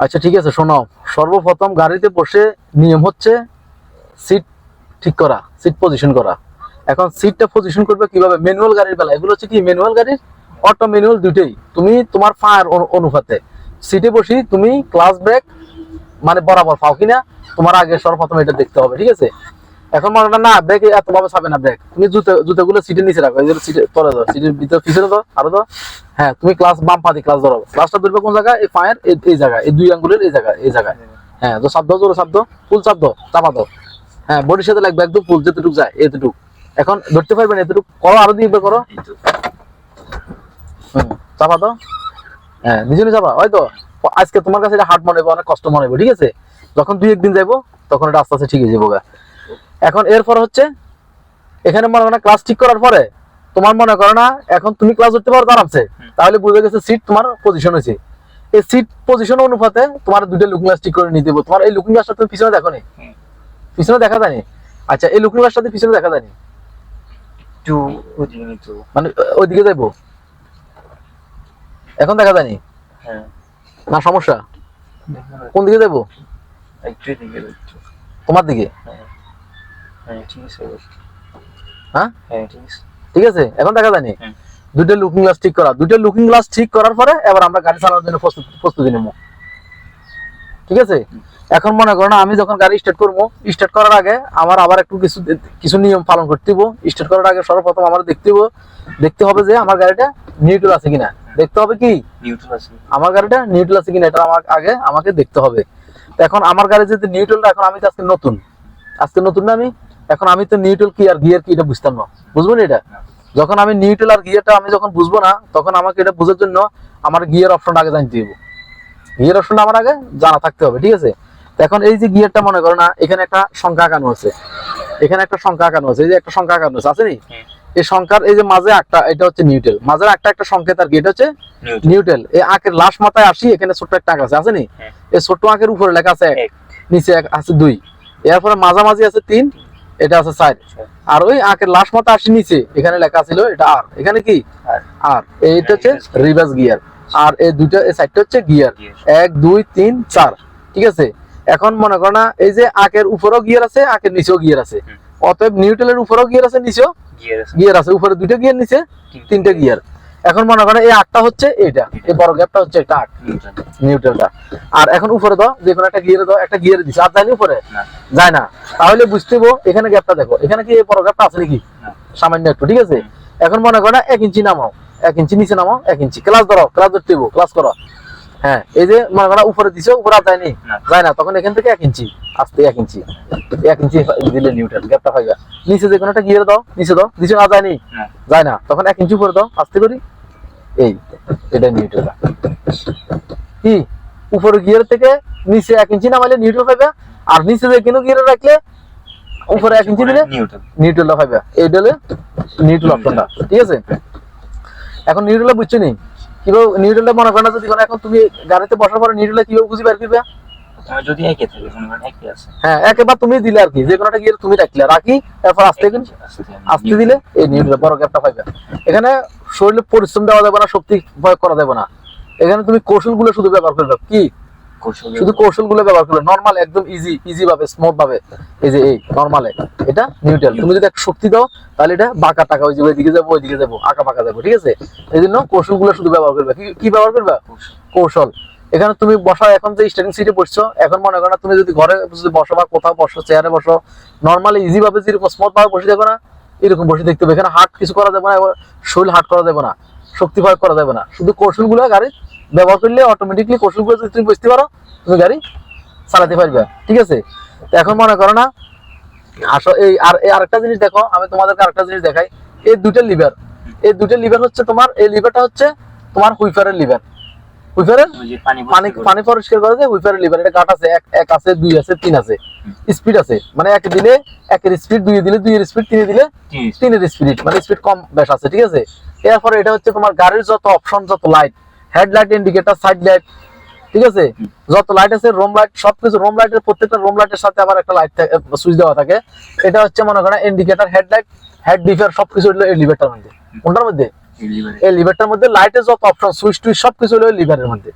আচ্ছা ঠিক আছে, শোনো, সর্বপ্রথম গাড়িতে বসে নিয়ম হচ্ছে সিট ঠিক করা, সিট পজিশন করা। এখন সিটটা পজিশন করবে কিভাবে? ম্যানুয়াল গাড়ির বেলা এগুলো হচ্ছে কি, ম্যানুয়াল গাড়ির অটো ম্যানুয়াল দুটেই তুমি তোমার পায়ের অনুপাতে সিটে বসি তুমি ক্লাস ব্রেক মানে বরাবর পাও কিনা তোমার আগে সর্বপ্রথম এটা দেখতে হবে, ঠিক আছে? এখন মনে হয় না ব্রেক এত ভাবে ছাবে না, ব্রেক তুমি জুতোগুলো সিটের নিচে রাখো, সিটের তলে দাও, সিটের ভিতরে পিছনে দাও, আরো দাও। হ্যাঁ, তুমি ক্লাস বাম পা দিয়ে ক্লাস ধরো, ক্লাসটা ধরবে কোন জায়গায়? এই পায়ের এই জায়গায়, এই দুই আঙ্গুলের এই জায়গায়। হ্যাঁ, তো চাপ দাও, জোরে চাপ দাও, ফুল চাপ দাও, চাপা দাও। হ্যাঁ, বডির সাথে লাগবে একদম ফুল, যেতটুকু যায় এতটুকু। এখন ধরতে পারবেন এতটুকু, করো আরো দিয়ে করো। চাপা দাও। হ্যাঁ, নিজে চাপা। হয়তো আজকে তোমার কাছে এটা হার্ড মনে হবে, অনেক কষ্ট মনে হবে, ঠিক আছে? যখন দুই একদিন যাবো তখন এটা আস্তে আস্তে ঠিক হয়ে যাবো। এখন এরপর হচ্ছে এখানে মনে হয় ক্লাস ঠিক করার পরে তোমার মনে করো না এখন তুমি ক্লাস ধরতে পারো আরামসে, তাহলে বুঝে গেছে সিট তোমার পজিশন হয়েছে। এই সিট পজিশন অনুপাতে তোমার দুটো লুকিং গ্লাস ঠিক করে নিতে হবে। তোমার এই লুকিং গ্লাসটা তুমি পিছনে দেখো নি? পিছনে দেখা যায়নি? আচ্ছা, এই লুকিং গ্লাসটাতে পিছনে দেখা যায়নি মানে ওইদিকে যাইবো, এখন দেখা যায়নি না? সমস্যা কোন দিকে যাবো? তোমার দিকে? হ্যাঁ ঠিক আছে, এখন দেখা যায়নি? দুটো লুকিং গ্লাস ঠিক করা, দুটো লুকিং গ্লাস ঠিক করার পরে এবার আমরা গাড়ি চালানোর জন্য প্রস্তুতি নেবো, ঠিক আছে? এখন মনে করো না আমি যখন গাড়ি স্টার্ট করবো, স্টার্ট করার আগে আমার আবার একটু কিছু নিয়ম পালন করতে হবো। স্টার্ট করার আগে সর্বপ্রথম আমার দেখতে হবে যে আমার গাড়িটা নিউট্রাল আছে কিনা। দেখতে হবে কি আমার গাড়িটা নিউট্রাল আছে কিনা, এটা আমাকে দেখতে হবে। এখন আমার গাড়ি যদি নিউট্রালটা, এখন আমি তো আজকে নতুন না আমি, এখন আমি তো নিউট্রাল কি আর গিয়ার কি এটা বুঝতাম না, বুঝবো না এটা। যখন আমি নিউট্রাল আর গিয়ারটা আমি যখন বুঝবো না, তখন আমাকে এটা বোঝার জন্য আমার গিয়ার অপশনটা আগে জানতে হবে। গিয়ার অপশনটা আমার আগে জানা থাকতে হবে, ঠিক আছে? এখন এই যে গিয়ারটা মনে করো না, এখানে একটা সংখ্যা আঁকানো আছে, এখানে একটা সংখ্যা আঁকানো আছে, এই যে একটা সংখ্যা আঁকানো আছে নি? এই সংখ্যার এই যে মাঝে একটা, এটা হচ্ছে নিউট্রাল, মাঝের একটা সংকেত আর কি, এটা হচ্ছে নিউট্রাল। এই আঁকের লাস্ট মাথায় আসি, এখানে ছোট্ট একটা আঁক আছে নি? এই ছোট্ট আঁকের উপরে লেখা আছে 1, নিচে আছে 2, এরপরে মাঝামাঝি আছে 3, এটা আছে 4, আর ওই আঁকের লাস্ট মাথায় আসি নিচে এখানে লেখা ছিল এটা আর, এখানে কি আর, এইটা হচ্ছে রিভার্স গিয়ার। আর এই দুইটা এই সাইডটা হচ্ছে গিয়ার 1 2 3 4, ঠিক আছে? এখন মনে করো না এই যে আঁকের উপরেও গিয়ার আছে, আঁকের নিচেও গিয়ার আছে, অতএব নিউট্রালের উপরেও গিয়ার আছে, নিচেও গিয়ার আছে, উপরে 2টা গিয়ার, নিচে 3টা গিয়ার। এখন মনে করো এই আঁকটা হচ্ছে এইটা, এই বড় গ্যাপটা হচ্ছে একটা আঁক, নিউট্রালটা। আর এখন উপরে দাও, যে কোনো একটা গিয়ারে দাও, একটা গিয়ারে দিছে, আর যায়নি উপরে? যায় না। তাহলে বুঝতে হবে এখানে গ্যাপটা দেখো, এখানে কি এই বড় গ্যাপটা আছে নাকি? সামান্য একটু, ঠিক আছে? এখন মনে করো না 1 ইঞ্চি নামাও, 1 ইঞ্চি নিচে নামাও, 1 ইঞ্চি ক্লাস ধরো, ক্লাস ধরতে হবে, ক্লাস করো। হ্যাঁ, এই যে মনে করো উপরে দিছো, উপরে আর যায়নি? যায় না। তখন এখান থেকে 1 ইঞ্চি আস্তে, 1 ইঞ্চি দিলে নিউট্রাল গ্যাপটা পাইবা। নিচে যে কোনো একটা গিয়ারে দাও, নিচে দাও, নিচে না যায়নি? যায় না। তখন 1 ইঞ্চি উপরে দাও, আস্তে করি, এই এটা নিউট্রাল। কি উপরে গিয়ার থেকে নিচে 1 ইঞ্চি নামাইলে নিউট্রাল পাইবা, আর নিচে যে কোনো গিয়ারে রাখলে উপরে 1 ইঞ্চি দিলে নিউট্রালটা পাইবা। এইটা হলো নিউট্রাল অপশনটা, ঠিক আছে? এখন নিউট্রালটা বুঝছো নি কিভাবে? নিউট্রালটা মনে করো না যদি এখন তুমি গাড়িতে বসার পরে নিউট্রালটা কিভাবে খুঁজে বের করবে? যদি একে থাকে, একই আছে, হ্যাঁ, একবার তুমি দিলে আর কি, যে কোনোটা গিয়ে তুমি রাখলে, রাখি তারপর আস্তে দিলে এই নিউট্রাল বড় গ্যাপটা পাইবে। এখানে শরীরে পরিশ্রম দেওয়া যাবে না, শক্তি প্রয়োগ করা যাবে না। এখানে তুমি কৌশলগুলো শুধু ব্যবহার করবে। কি শুধু কৌশলগুলো ব্যবহার করবে, নরমাল একদম ইজি ভাবে, স্মুথ ভাবে। এই যে এই নরমালে এটা নিউট্রাল। তুমি যদি একটা শক্তি দাও তাহলে এটা বাঁকা টাকা ওই যে ওইদিকে যাবো, ওইদিকে যাবো, আঁকা বাঁকা যাবো, ঠিক আছে? এই জন্য কৌশলগুলো শুধু ব্যবহার করবে। কি ব্যবহার করবে? কৌশল। এখানে তুমি বসা, এখন যে স্টার্টিং সিটে বসছো, এখন মনে করো না তুমি যদি ঘরে যদি বসো বা কোথাও বসো, চেয়ারে বসো, নরমালি ইজি ভাবে যেরকম স্মুথ ভাবে বসে দেখো না, এরকম বসে দেখতে হবে। এখানে হার্ট কিছু করা যাবে না, শরীর হার্ট করা যাবে না, শক্তি প্রয়োগ করা যাবে না। শুধু কৌশলগুলো গাড়ি ব্যবহার করলে অটোমেটিকলি কৌশলগুলো যদি তুমি বুঝতে পারো, তুমি গাড়ি চালাতে পারবে, ঠিক আছে? তো এখন মনে করো না আসো এই আরেকটা জিনিস দেখো, আমি তোমাদেরকে আরেকটা জিনিস দেখাই। এই দুটো লিভার হচ্ছে তোমার, এই লিভারটা হচ্ছে তোমার হুইফারের লিভার। হুইফারের পানি পরিষ্কার করে যে হুইফারের লিভার, এটা কাট আছে, 1 আছে, 2 আছে, 3 আছে, স্পিড আছে। মানে 1 দিলে 1 এর স্পিড, 2 দিলে 2 এর স্পিড, 3 দিলে 3 এর স্পিড, মানে স্পিড কম বেশ আছে, ঠিক আছে? এরপরে এটা হচ্ছে তোমার গাড়ির যত অপশন, যত light, headlight, indicator, side light, ঠিক আছে? যত লাইট আছে, রোম লাইট, সবকিছু। রোম লাইটের প্রত্যেকটা রোম লাইটের সাথে আবার একটা লাইট সুইচ দেওয়া থাকে। এটা হচ্ছে মনে করেন ইন্ডিকেটর, হেডলাইট, হেড ডিফার, সবকিছু হলো এই লিভারটার মধ্যে। কোনটার মধ্যে? এই লিভারটার মধ্যে লাইটের যত অপশন, সুইচ টুইচ সবকিছু হলো লিভারের মধ্যে,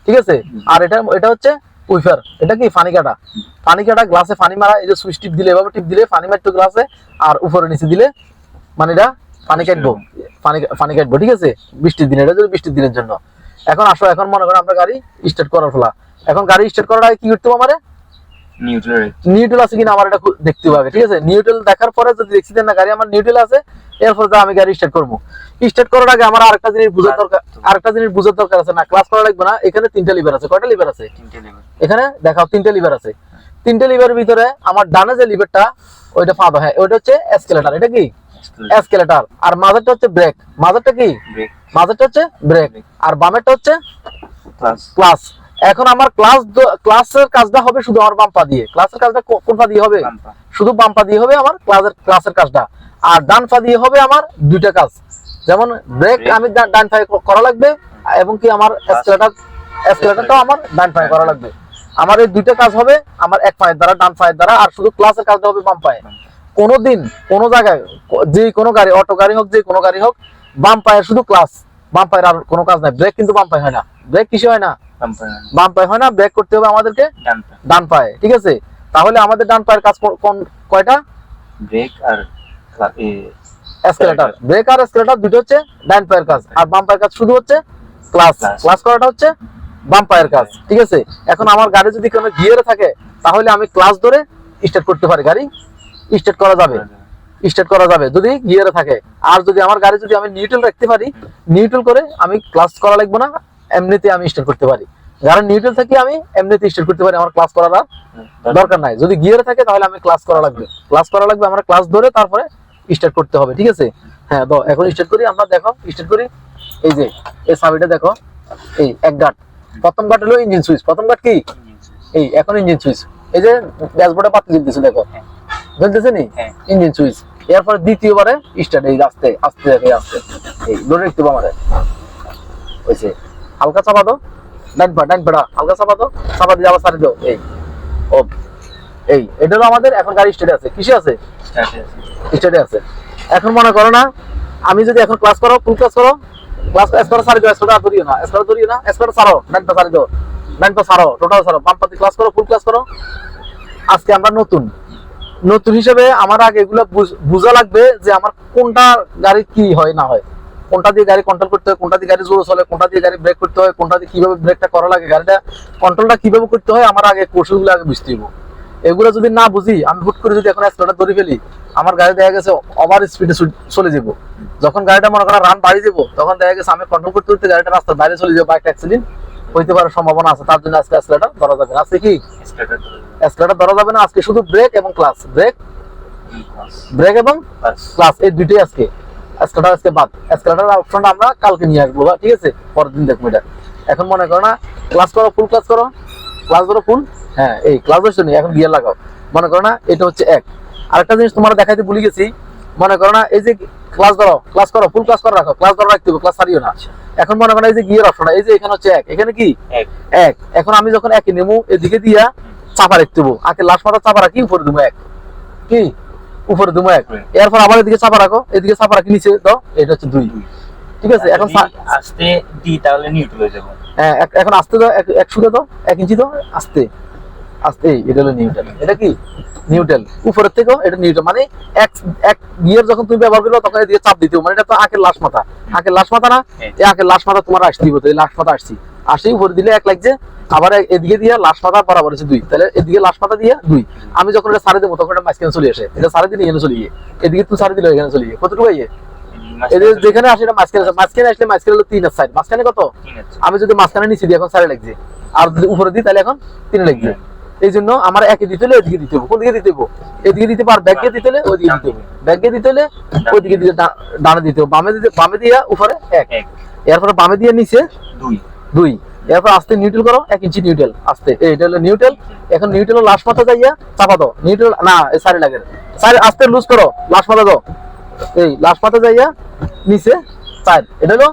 ঠিক আছে। আর এটা হচ্ছে উইফার, এটা কি পানি কাটা। পানি কাটা গ্লাসে পানি মারা, এই যে সুইচ টিপ দিলে এভাবে টিপ দিলে পানি মারতো গ্লাসে, আর উপরে নিচে দিলে মানে এটা পানি কাটবো, পানি কাটবো, ঠিক আছে। বৃষ্টির দিনে, এটা যদি বৃষ্টির দিনের জন্য। এখন আসো, এখন মনে করো আমরা গাড়ি স্টার্ট করার ফেলা। এখন গাড়ি স্টার্ট করার আগে কি করতে হবে আমারে? নিউট্রাল আছে কিনা আমার এটা দেখতে হবে, ঠিক আছে। নিউট্রাল দেখার পরে যদি দেখছি না গাড়ি আমার নিউট্রাল আছে, এরপর আমি গাড়ি স্টার্ট করবো। স্টার্ট করার আগে আমার আরেকটা জিনিস বোঝার দরকার আছে না, ক্লাস করা লাগবে না। এখানে 3টা লিভার আছে, কয়টা লিভার আছে? এখানে দেখাও 3টা লিভার আছে। 3টা লিভারের ভিতরে আমার ডানে যে লিভারটা ওইটা ফাঁদো, হ্যাঁ ওইটা হচ্ছে এসকেলেটর, এটা কি এসকেলেটর। আর মাঝেরটা হচ্ছে ব্রেক, মাঝেরটা কি মাঝেরটা হচ্ছে ব্রেক, আর বামেরটা হচ্ছে ক্লাস। এখন আমার ক্লাসের কাজটা হবে শুধু আমার বাম পা দিয়ে। ক্লাসের কাজটা কোন পা দিয়ে হবে? শুধু বাম পা দিয়ে হবে আমার ক্লাসের কাজটা। আর ডান পা দিয়ে হবে আমার দুইটা কাজ, যেমন ব্রেক আমি ডান পায়ে করা লাগবে, এবং কি আমার এসকেলেটরটাও আমার ডান পায়ে করা লাগবে। আমার এই দুইটা কাজ হবে আমার এক পায়ের দ্বারা, ডান পায়ের দ্বারা। আর শুধু ক্লাসের কাজটা হবে বাম পায়ে। কোনোদিন কোনো জায়গায় যে কোনো গাড়ি, অটো গাড়ি হোক, যে কোনো গাড়ি হোক, বাম পায়ের শুধু ক্লাস, বাম পায়ের আর কোনো কাজ নাই। ব্রেক কিন্তু বাম পায়ে হয় না। ব্রেক কিসে হয় না? বাম পায়ে হয় না। ব্রেক করতে হবে আমাদেরকে ডান পায়ে, ঠিক আছে। তাহলে আমাদের ডান পায়ের কাজ কয়টা? ব্রেক আর এসকেলেটর। ব্রেক আর এসকেলেটর দুটো হচ্ছে ডান পায়ের কাজ, আর বাম পায়ের কাজ শুধু হচ্ছে ক্লাস করাটা হচ্ছে বাম পায়ের কাজ, ঠিক আছে। এখন আমার গাড়ি যদি কোনো গিয়ারে থাকে, তাহলে আমি ক্লাস ধরে স্টার্ট করতে পারি, গাড়ি স্টার্ট করা যাবে যদি গিয়ারে থাকে। আর যদি আমার গাড়ি যদি আমি নিউট্রাল রাখতে পারি, নিউট্রাল করে আমি ক্লাস করা লাগবে না, এমনিতে আমি স্টার্ট করতে পারি। গাড়ি নিউট্রাল থেকে আমি এমনিতে স্টার্ট করতে পারি, আমার ক্লাস করার দরকার নাই। যদি গিয়ারে থাকে তাহলে আমি ক্লাস করা লাগবে, আমরা ক্লাস ধরে তারপরে স্টার্ট করতে হবে, ঠিক আছে। হ্যাঁ তো এখন স্টার্ট করি আমরা, দেখো স্টার্ট করি। এই যে এই চাবিটা দেখো, এই এক গাট, প্রথম গাট হলো ইঞ্জিন সুইচ। প্রথম গাট কি? এই এখন ইঞ্জিন সুইচ। এই যে ড্যাশবোর্ডে বাতি জ্বলতেছে, দেখো জ্বলতেছে নি ইঞ্জিন সুইচ। এরপরে দ্বিতীয়বারে স্টার্ট, এই আস্তে আস্তে আস্তে এই ধরে রাখতে হবে আমাদের। হয়েছে, হালকা চাপা দাও, ডান পাটা হালকা চাপা দাও, চাপা দিয়ে আবার সারি দাও। এই এটা হলো আমাদের এখন গাড়ি স্টার্টে আছে। কিসে আছে? স্টার্টে আছে। এখন মনে করো না, আমি যদি এখন ক্লাস করো, ফুল ক্লাস করো, সারি দাও, ধরিও না, ছাড়ো, ডান পা সারি দাও, ডান পা ছাড়ো, টোটাল ছাড়ো, বাম পাতে ক্লাস করো, ফুল ক্লাস করো। আজকে আমরা নতুন হিসেবে আমার আগে এগুলো বোঝা লাগবে যে আমার কোনটা গাড়ি কি হয় না হয়, কোনটা দিয়ে গাড়ি কন্ট্রোল করতে হয়, কোনটা দিয়ে গাড়ি জোরে চলে, কোনটা দিয়ে গাড়ি ব্রেক করতে হয়, কোনটা দিয়ে কিভাবে ব্রেকটা করা লাগে, গাড়িটা কন্ট্রোলটা কিভাবে করতে হয়, আমার আগে কৌশলগুলো আগে বুঝতে হবে। এগুলো যদি না বুঝি, আমি হুট করে যদি এখন এক্সেলেটর ধরে ফেলি, আমার গাড়ি দেখা গেছে ওভার স্পিডে চলে যাবো। যখন গাড়িটা মনে করেন রান বাড়িয়ে যাবো, তখন দেখা গেছে আমি কন্ট্রোল করতে করতে গাড়িটা রাস্তার বাইরে চলে যাবো, একটা অ্যাক্সিডেন্ট হইতে পারার সম্ভাবনা আছে। তার জন্য আজকে এক্সেলেটর ধরা যাবে না। আজকে কি এক্সেলেটর ধরা যাবে না, আজকে শুধু ব্রেক এবং ক্লাস, ব্রেক এবং ক্লাস, এই দুইটাই আজকে। এক্সেলেটর আজকে বাদ, এক্সেলেটর অপশনটা আমরা কালকে নিয়ে আসবো, ঠিক আছে, পরের দিন দেখবো এটা। এখন মনে করো না, ক্লাস করো, ফুল ক্লাস করো, ক্লাস ধরো ফুল, হ্যাঁ এই ক্লাস হচ্ছে না, এখন গিয়ার লাগাও। মনে করো না এটা হচ্ছে এক। আরেকটা জিনিস তোমার দেখাইতে ভুলে গেছি, মনে করো না এই যে ক্লাস ধরো, ক্লাস করো, ফুল ক্লাস করে রাখো, ক্লাস ধরো রাখতে হবে, ক্লাস ছাড়িও না। এখন মনে করো এই যে গিয়ার অপশন, এই যে এখানে হচ্ছে এক, এখানে কি এক। এখন আমি যখন একে নেবো, এদিকে দিয়া চাপা রাখতে হবো, আগে লাস্ট মাথা চাপা রাখি, উপরে দেবো এক, কি উপরে দেবো এক। এরপর আবার এদিকে চাপা রাখো, এদিকে চাপা রাখি, নিচে দাও, এটা হচ্ছে দুই, ঠিক আছে। এখন আস্তে দি, তাহলে নিউট্রাল হয়ে যাবে। হ্যাঁ এখন আস্তে দাও, এক সুদে দাও, 1 ইঞ্চি দাও, আস্তে আস্তে, এটা হলো নিউট্রাল। এটা কি নিউট্রাল, উপরের থেকেও এটা নিউট্রাল। মানে এক গিয়ার যখন তুমি ব্যবহার করবে, তখন এদিকে চাপ দিতে হবে। মানে এটা তো আঁকের লাশ মাথা, আঁকের লাশ মাথা না, এই আঁকের লাশ মাথা তোমার আসতে হবে। তো এই লাশ মাথা আসি উপরে দিলে এক লাগছে, আবার এদিকে দিয়ে লাশ মাথা বরাবর আছে দুই, তাহলে এদিকে লাশ মাথা দিয়ে দুই। আমি যখন এটা সারি দেবো, তখন এটা মাঝখানে চলে আসে, এটা সারি দিলে এখানে চলে গিয়ে, এদিকে তুই সারি দিলে এখানে চলে গিয়ে, কতটুকু ইয়ে যেখানে আসে এটা মাঝখানে আসলে মাঝখানে হলো 3 সাইড, মাঝখানে কত? আমি যদি মাঝখানে নিচে দিই, এখন 4 লাগছে, আর যদি উপরে দিই তাহলে এখন 3 লাগছে। এই জন্য আমার একে দিতে হলে এদিকে দিতে হবে। কোন দিকে দিতে হবে? এদিকে দিতে পার, ব্যাগে দিতে হলে ওইদিকে দিতে হবে, ব্যাগে দিতে হলে ওইদিকে দিতে, ডানে দিতে হবে, বামে দিয়ে উপরে এক, এরপরে বামে দিয়ে নিচে দুই, এরপর আস্তে নিউট্রাল করো, 1 ইঞ্চি নিউট্রাল, আস্তে, এটা হলো নিউট্রাল। এখন নিউট্রাল লাস্ট মাথা যাইয়া চাপা দাও, নিউট্রাল না এই সারি লাগে, সারি আস্তে লুজ করো, লাস্ট মাথা দাও, এই লাস্ট মাথা যাইয়া নিচে 4, এটা হলো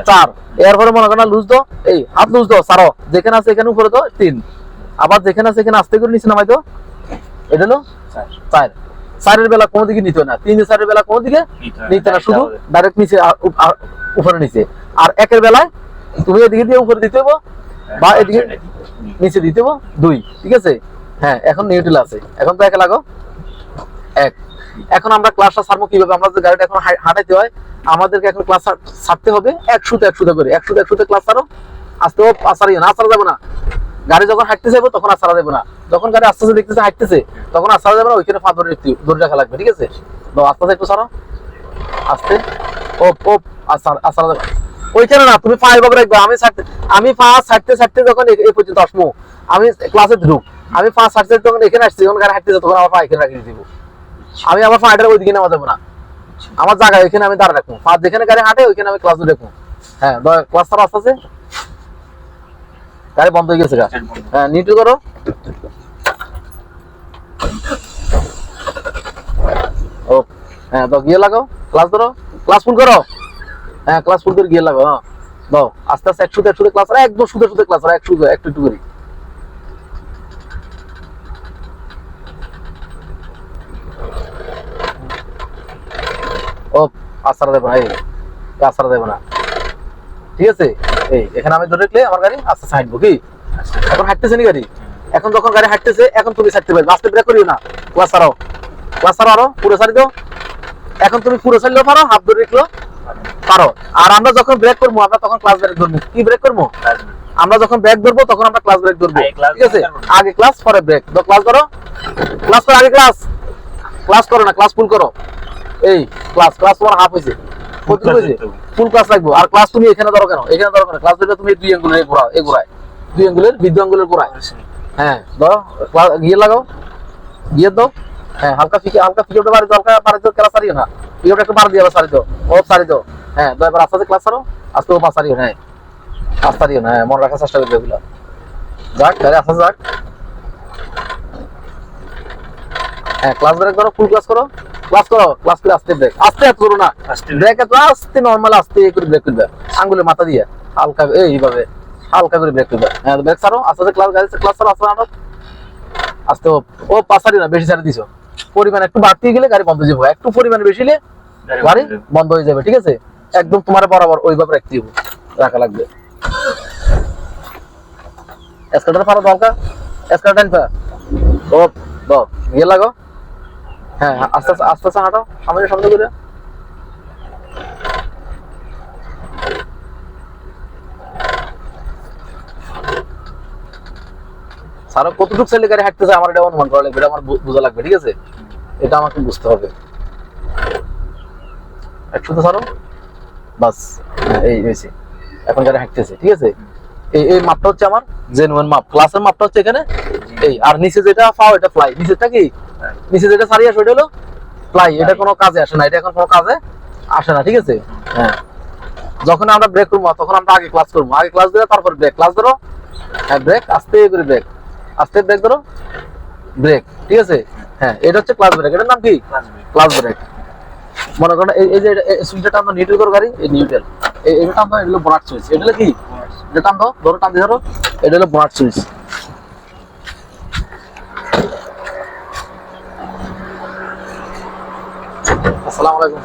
4। এরপরে মনে করো লুজ দাও, এই হাত লুজ দাও, ছাড়ো, যেখানে আছে এখানে উপরে দাও 3, আবার যেখানে আছে এখানে আস্তে করে নিচে নামাই দাও, এটা হলো 4। 4-এর বেলা কোনো দিকে নিতে না, 3-4-এর বেলা কোনো দিকে নিতে না, শুধু ডাইরেক্ট নিচে উপরে নিচে। আর 1-এর বেলায় তুমি এদিকে দিয়ে উপরে দিতে হবো বা এদিকে নিচে দিতে হবো 2, ঠিক আছে। হ্যাঁ এখন নিউট্রাল আছে, এখন তো একে লাগো 1। এখন আমরা ক্লাসটা ছাড়বো কিভাবে? আমরা যে গাড়িটা এখন হাঁটাইতে হয়, আমাদেরকে এখন ক্লাস ছাড়তে হবে 100 করে, 100 ক্লাস ছাড়ো। আস্তে আসারিও না, আসারা যাবে না। গাড়ি যখন হাঁটতে যাবো তখন আসারা যাবে না, যখন গাড়ি আস্তে আস্তে দেখতেছে হাঁটতেছে তখন আসারা যাবে না, ওইখানে পা ধরে রাখা লাগবে, ঠিক আছে। তো আস্তে আস্তে একটু ছাড়ো, আস্তে আসারা যাবে ওইখানে না, তুমি পা এভাবে রাখবে। আমি পা ছাড়তে যখন এই পর্যন্ত আসবো, আমি ক্লাসে ঢুক, আমি পা ছাড়তে যখন এখানে আসছি, যখন গাড়ি হাঁটতেছে তখন আমার পা এখানে রাখিয়ে দিব। আমি আমার পা হাঁটার ওইদিকে নেওয়া যাবো না, আমার জায়গায় ওইখানে আমি দাঁড়া রাখবো। পা যেখানে গাড়ি হাঁটে ওইখানে আমি ক্লাস রাখবো। হ্যাঁ ক্লাস ছাড়া আস্তে আস্তে, গাড়ি বন্ধ হয়ে গেছে। হ্যাঁ নিউট্রাল করো, ও হ্যাঁ দাও, গিয়ে লাগাও, ক্লাস ধরো, ক্লাস ফুল করো। হ্যাঁ ক্লাস ফুল করে গিয়ে লাগাও। হ্যাঁ দাও, আস্তে আস্তে 100 ক্লাস, একদম সুদে ক্লাস, একটু একটু করে। ও আসারা দেবো না, এই আসারা দেবো না, ঠিক আছে। এই এখানে আমি ধরে রাখলে আমার গাড়ি আস্তে আস্তে হাঁটবো। কি এখন হাঁটতেছে নি গাড়ি? এখন যখন গাড়ি হাঁটতেছে, এখন তুমি ছাড়তে পারবে, আস্তে ব্রেক করিও না। ক্লাস ছাড়াও, ক্লাস ছাড়াও, আরো পুরো ছাড়ি দাও। এখন তুমি পুরো ছাড়লেও পারো, হাত ধরে রাখলো পারো। আর আমরা যখন ব্রেক করবো, আমরা তখন ক্লাস ব্রেক ধরবো। কি ব্রেক করবো? আমরা যখন ব্রেক ধরবো তখন আমরা ক্লাস ব্রেক ধরবো, ঠিক আছে। আগে ক্লাস পরে ব্রেক। তো ক্লাস ধরো, ক্লাস করো, আগে ক্লাস, ক্লাস করো না, ক্লাস ফুল করো। এই ক্লাস তোমার হাফ হয়েছে, ফুল ক্লাস লাগবো। আর ক্লাস তুমি এখানে ধরো কেন? এখানে ধরো কেন? ক্লাস ধরে তুমি 2 আঙ্গুলের ঘোরাও, এই ঘোরায় 2 আঙ্গুলের, বিদ্যু আঙ্গুলের ঘোরায়। হ্যাঁ ধরো, গিয়ে লাগাও, গিয়ে দাও। হ্যাঁ হালকা ফিকে ওটা বাড়ি দাও, হালকা বাড়ি দাও, ক্লাস সারিও না, পিওটা একটু বাড়ি দিয়ে আবার সারি দাও, ও সারি দাও। হ্যাঁ তো এবার আস্তে আস্তে ক্লাস সারো, আস্তে ও পা সারিও। হ্যাঁ আস্তে সারিও না, হ্যাঁ মনে রাখার চেষ্টা করবে এগুলো। যাক গাড়ি আস্তে যাক। হ্যাঁ ক্লাস ব্রেক করো, ফুল ক্লাস করো, ক্লাস করো, ক্লাস করে আস্তে ব্রেক, আস্তে এত করো না, ব্রেক এত আস্তে, নরমাল আস্তে করে ব্রেক করবে, আঙ্গুলের মাথা দিয়ে হালকা এইভাবে হালকা করে ব্রেক করবে। হ্যাঁ ব্রেক ছাড়ো, আস্তে আস্তে ক্লাস, গাড়ি ক্লাস ছাড়ো, আস্তে আনো, আস্তে ও পাসারি না, বেশি ছাড়ে দিছো। পরিমাণ একটু বাড়তে গেলে গাড়ি বন্ধ হয়ে যাবে, একটু পরিমাণ বেশি হলে গাড়ি বন্ধ হয়ে যাবে, ঠিক আছে। একদম তোমার বরাবর ওইভাবে রাখতে হবে, রাখা লাগবে। এসকেলেটর পারো দরকার, এসকেলেটর টানবা, ও দাও, গিয়ে লাগো। হ্যাঁ আস্তে আস্তে আস্তে আস্তে হাঁটো, সামনে করে। সারা কতটুকু চাইলে গাড়ি হাঁটতেছে আমার এটা অনুমান করা লাগবে, এটা আমার বোঝা লাগবে, ঠিক আছে। এটা আমাকে বুঝতে হবে। 100 ছাড়ো, বাস। এই হয়েছে, এখন গাড়ি হাঁটতেছে, ঠিক আছে। এই মাপটা হচ্ছে আমার জেনুইন মাপ, ক্লাসের মাপটা হচ্ছে এখানে এই। আর নিচে যেটা পাও এটা ফ্লাই, নিচেটা কি, নিচে যেটা সারি আসে ওটা হলো ফ্লাই। এটা কোনো কাজে আসে না, এটা এখন কোনো কাজে আসে না, ঠিক আছে। হ্যাঁ যখন আমরা ব্রেক করবো তখন আমরা আগে ক্লাস করবো, আগে ক্লাস দিলে তারপর ব্রেক। ক্লাস ধরো, হ্যাঁ ব্রেক, আস্তে করে ব্রেক, আস্তে ব্রেক ধরো, ব্রেক, ঠিক আছে। হ্যাঁ এটা হচ্ছে ক্লাস ব্রেক, এটার নাম কি? Class break. মনে করো এই যে সুইচটা টান দাও, নিউট্রাল করো গাড়ি, এই নিউট্রাল, এটা টান দাও, এটা হলো বোনাট সুইচ। এটা হলো কি? এটা টান দাও, ধরো, টান দিয়ে ধরো, এটা হলো বোনাট সুইচ। আসসালামু আলাইকুম।